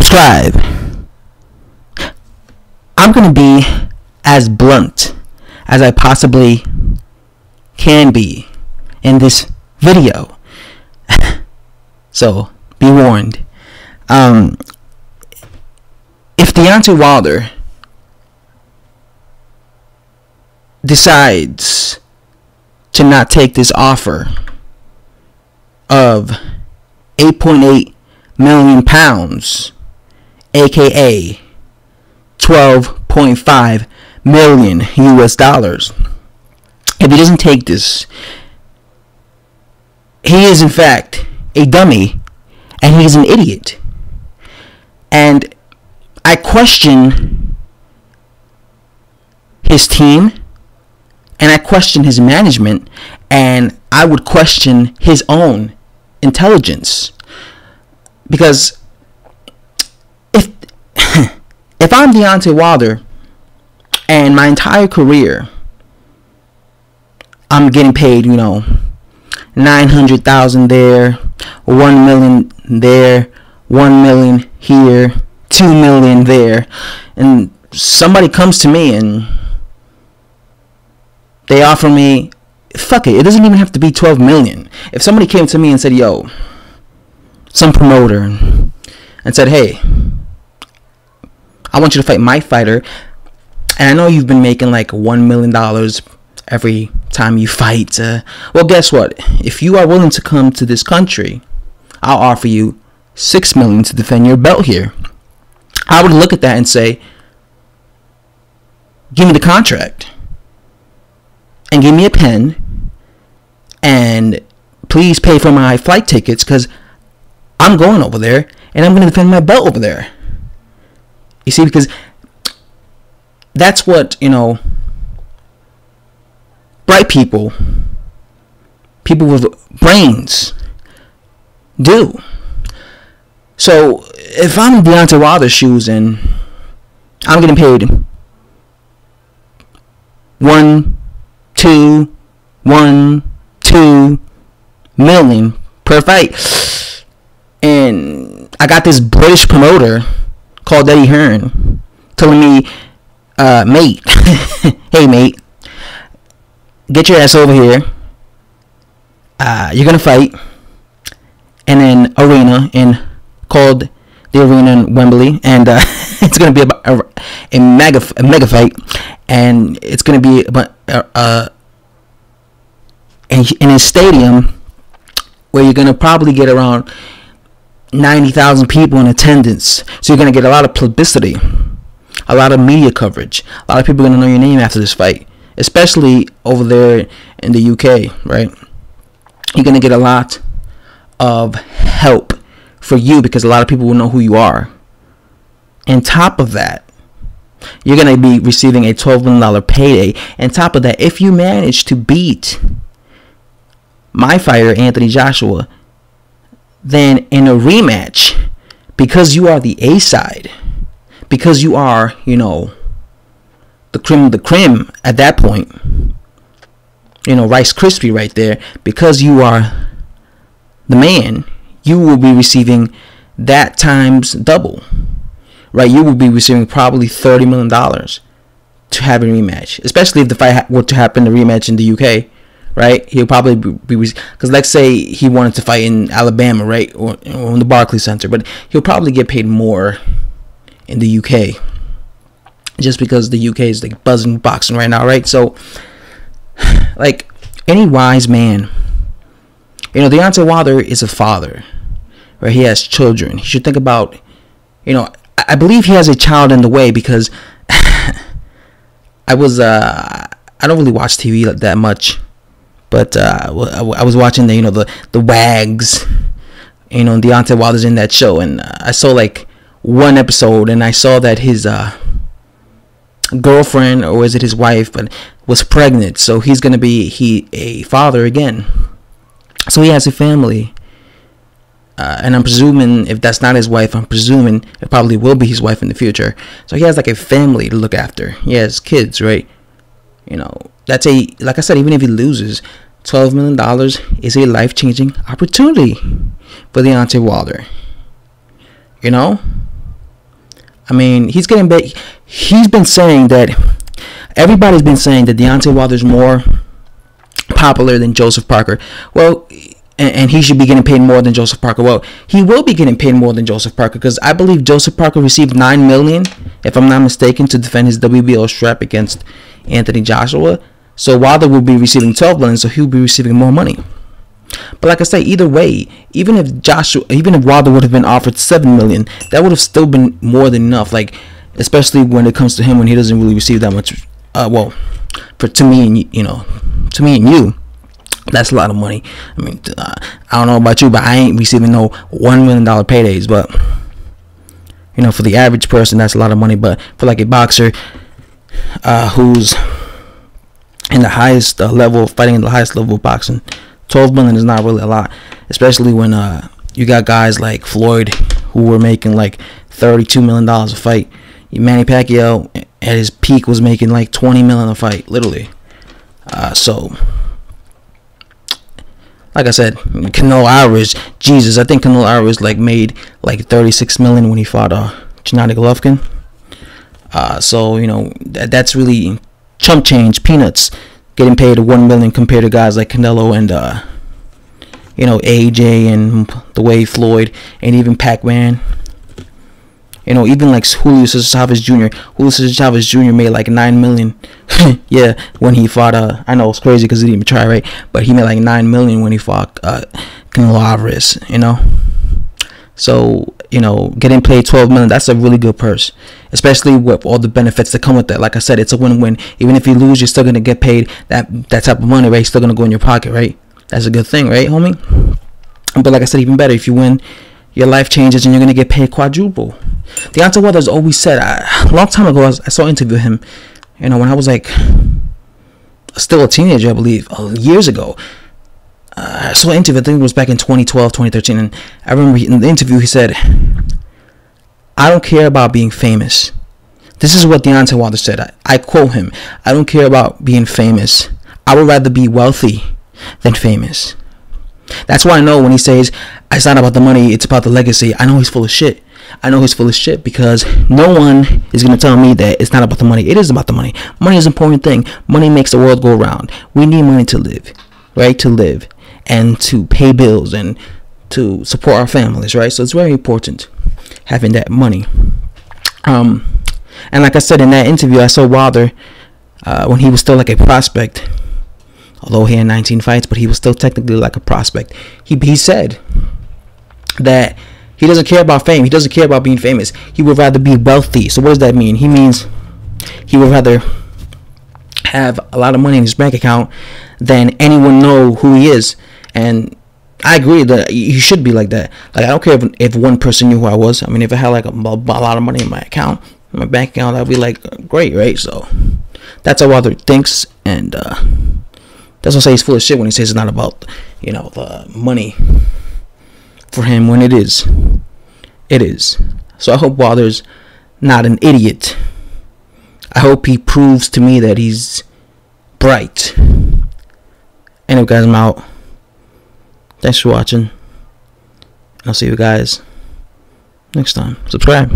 subscribe. I'm going to be as blunt as I possibly can be in this video. So, be warned. If Deontay Wilder decides to not take this offer of 8.8 million pounds, aka 12.5 million US dollars, if he doesn't take this, he is in fact a dummy and he is an idiot. And I question his team, and I question his management, and I would question his own intelligence. Because if I'm Deontay Wilder and my entire career I'm getting paid, 900,000 there, 1 million there, 1 million here, 2 million there, and somebody comes to me and they offer me, fuck it doesn't even have to be 12 million. If somebody came to me and said, yo, some promoter, and said, hey, I want you to fight my fighter, and I know you've been making like $1 million every time you fight, well, guess what, if you are willing to come to this country, I'll offer you 6 million to defend your belt here. I would look at that and say, give me the contract and give me a pen and please pay for my flight tickets, because I'm going over there and I'm going to defend my belt over there. You see, because that's what, bright people with brains do. So if I'm in Deontay Wilder's shoes and I'm getting paid 1, 2 million per fight, and I got this British promoter called Eddie Hearn telling me, mate, hey mate, get your ass over here, you're gonna fight in an arena called the arena in Wembley, and it's gonna be a mega fight, and it's gonna be in a stadium where you're gonna probably get around 90,000 people in attendance. So you're gonna get a lot of publicity, a lot of media coverage. A lot of people are gonna know your name after this fight, especially over there in the UK, right? You're gonna get a lot of help for you because a lot of people will know who you are. On top of that, you're going to be receiving a $12 million payday. On top of that, if you manage to beat my fighter, Anthony Joshua, then in a rematch, because you are the A side, because you are, the cream of the cream at that point, Rice Krispie right there, because you are the man, you will be receiving that times double, right? You will be receiving probably $30 million to have a rematch, especially if the fight were to happen, the rematch in the UK, right? He'll probably be because let's say he wanted to fight in Alabama, right, or in the Barclays Center, but he'll probably get paid more in the UK, just because the UK is like buzzing boxing right now, right? So, like any wise man, Deontay Wilder is a father, right? He has children. He should think about, I believe he has a child in the way, because I don't really watch TV that much, but I was watching the Wags, Deontay Wilder's in that show, and I saw like one episode, and I saw that his girlfriend, or is it his wife, but was pregnant, so he's gonna be a father again. So he has a family, and I'm presuming if that's not his wife, I'm presuming it probably will be his wife in the future. So he has like a family to look after. He has kids, right? That's like I said, even if he loses, $12 million is a life-changing opportunity for Deontay Wilder. I mean, he's getting big. He's been saying that, everybody's been saying that Deontay Wilder's more popular than Joseph Parker. Well, and he should be getting paid more than Joseph Parker. Well, he will be getting paid more than Joseph Parker, because I believe Joseph Parker received $9 million, if I'm not mistaken, to defend his WBO strap against Anthony Joshua. So Wilder will be receiving $12 million, so he'll be receiving more money. But like I say, either way, even if Wilder would have been offered $7 million, that would have still been more than enough. Like, especially when it comes to him, when he doesn't really receive that much. Well, to me and you, that's a lot of money. I mean, I don't know about you, but I ain't receiving no $1 million paydays. But for the average person, that's a lot of money. But for like a boxer who's in the highest level, fighting in the highest level of boxing, $12 million is not really a lot, especially when you got guys like Floyd who were making like $32 million a fight. Manny Pacquiao at his peak was making like $20 million a fight, literally. So, like I said, Canelo Alvarez, Jesus, I think Canelo Alvarez made like $36 million when he fought Gennady Golovkin. So that's really chump change, peanuts, getting paid $1 million compared to guys like Canelo and AJ and the way Floyd and even Pac-Man. Even like Julio Cesar Chavez Jr. Julio Cesar Chavez Jr. made like $9 million. Yeah, when he fought. I know it's crazy because he didn't even try, right? But he made like $9 million when he fought Canelo Alvarez. So getting paid $12 million, that's a really good purse, especially with all the benefits that come with that. Like I said, it's a win-win. Even if you lose, you're still gonna get paid that type of money, right? It's still gonna go in your pocket, right? That's a good thing, right, homie? But like I said, even better, if you win, your life changes and you're gonna get paid quadruple. Deontay Wilder's always said, a long time ago, I saw an interview with him, when I was like still a teenager, I believe, years ago. I saw an interview, I think it was back in 2012, 2013, and I remember in the interview he said, I don't care about being famous. This is what Deontay Wilder said. I quote him, I don't care about being famous. I would rather be wealthy than famous. That's why I know when he says, it's not about the money, it's about the legacy, I know he's full of shit. I know he's full of shit, because no one is going to tell me that it's not about the money. It is about the money. Money is an important thing. Money makes the world go round. We need money to live, right? To live and to pay bills and to support our families, right? So it's very important having that money. And like I said in that interview, I saw Wilder when he was still like a prospect. Although he had 19 fights, but he was still technically like a prospect. He said that he doesn't care about fame. He doesn't care about being famous. He would rather be wealthy. So what does that mean? He means he would rather have a lot of money in his bank account than anyone know who he is. And I agree that you should be like that. Like, I don't care if one person knew who I was. I mean, if I had like a lot of money in my account, in my bank account, that'd be like great, right? So that's how Wilder thinks, and that's what I say he's full of shit when he says it's not about the money for him, when it is. It is. So I hope Wilder's not an idiot. I hope he proves to me that he's bright. Anyway, guys, I'm out. Thanks for watching. I'll see you guys next time. Subscribe.